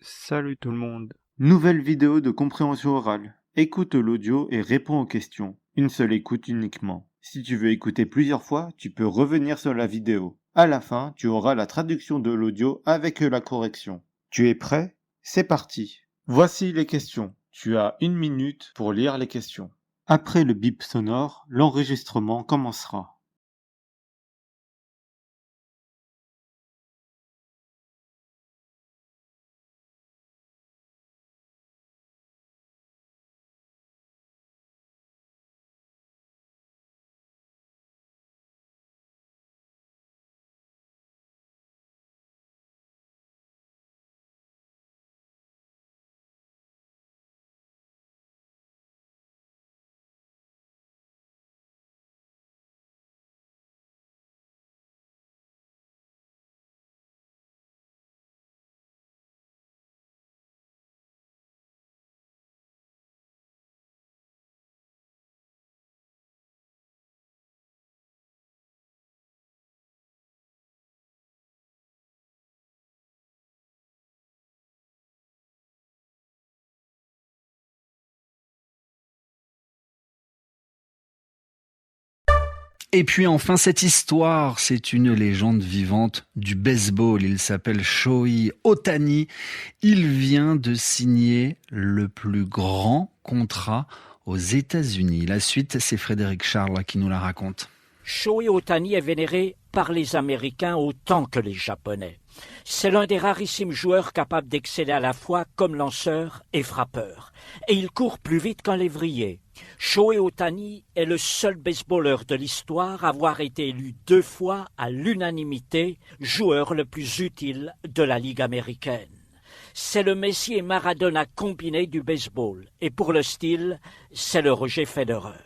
Salut tout le monde. Nouvelle vidéo de compréhension orale. Écoute l'audio et réponds aux questions. Une seule écoute uniquement. Si tu veux écouter plusieurs fois, tu peux revenir sur la vidéo. À la fin, tu auras la traduction de l'audio avec la correction. Tu es prêt? C'est parti. Voici les questions. Tu as 1 minute pour lire les questions. Après le bip sonore, l'enregistrement commencera. Et puis enfin, cette histoire, c'est une légende vivante du baseball. Il s'appelle Shohei Ohtani. Il vient de signer le plus grand contrat aux États-Unis. La suite, c'est Frédéric Charles qui nous la raconte. Shohei Ohtani est vénéré par les Américains autant que les Japonais. C'est l'un des rarissimes joueurs capables d'exceller à la fois comme lanceur et frappeur. Et il court plus vite qu'un lévrier. Shohei Ohtani est le seul baseballeur de l'histoire à avoir été élu 2 fois à l'unanimité joueur le plus utile de la Ligue américaine. C'est le Messi et Maradona combiné du baseball. Et pour le style, c'est le Roger Federer.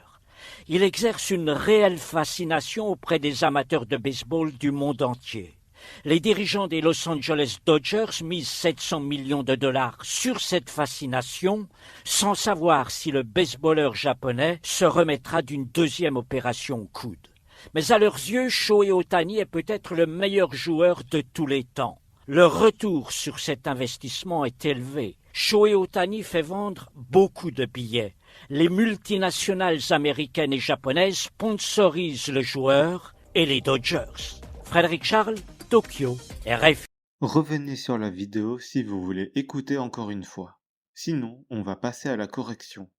Il exerce une réelle fascination auprès des amateurs de baseball du monde entier. Les dirigeants des Los Angeles Dodgers misent 700 millions de dollars sur cette fascination, sans savoir si le baseballeur japonais se remettra d'une deuxième opération au coude. Mais à leurs yeux, Shohei Ohtani est peut-être le meilleur joueur de tous les temps. Le retour sur cet investissement est élevé. Shohei Ohtani fait vendre beaucoup de billets. Les multinationales américaines et japonaises sponsorisent le joueur et les Dodgers. Frédéric Charles, Tokyo, RFI. Revenez sur la vidéo si vous voulez écouter encore une fois. Sinon, on va passer à la correction.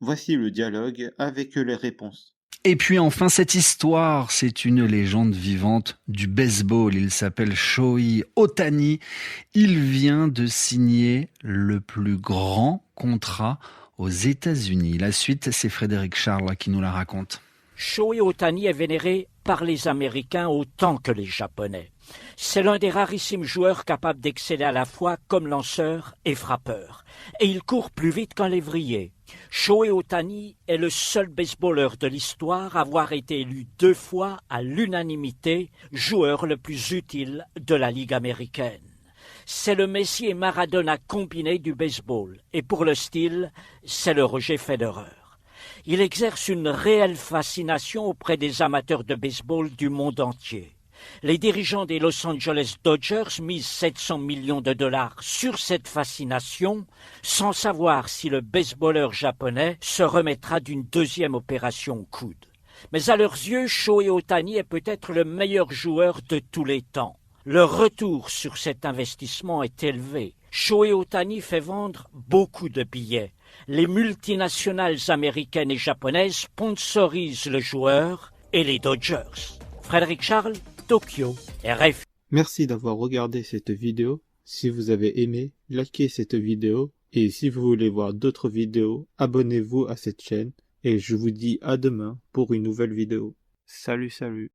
Voici le dialogue avec les réponses. Et puis enfin, cette histoire, c'est une légende vivante du baseball. Il s'appelle Shohei Ohtani. Il vient de signer le plus grand contrat aux États-Unis. La suite, c'est Frédéric Charles qui nous la raconte. Shohei Ohtani est vénéré par les Américains autant que les Japonais. C'est l'un des rarissimes joueurs capables d'exceller à la fois comme lanceur et frappeur. Et il court plus vite qu'un lévrier. Shohei Ohtani est le seul baseballeur de l'histoire à avoir été élu 2 fois à l'unanimité joueur le plus utile de la Ligue américaine. C'est le Messi et Maradona combiné du baseball. Et pour le style, c'est le Roger Federer. Il exerce une réelle fascination auprès des amateurs de baseball du monde entier. Les dirigeants des Los Angeles Dodgers misent 700 millions de dollars sur cette fascination, sans savoir si le baseballeur japonais se remettra d'une deuxième opération au coude. Mais à leurs yeux, Shohei Ohtani est peut-être le meilleur joueur de tous les temps. Le retour sur cet investissement est élevé. Shohei Ohtani fait vendre beaucoup de billets. Les multinationales américaines et japonaises sponsorisent le joueur et les Dodgers. Frédéric Charles, Tokyo, RFI. Merci d'avoir regardé cette vidéo. Si vous avez aimé, likez cette vidéo. Et si vous voulez voir d'autres vidéos, abonnez-vous à cette chaîne. Et je vous dis à demain pour une nouvelle vidéo. Salut, salut.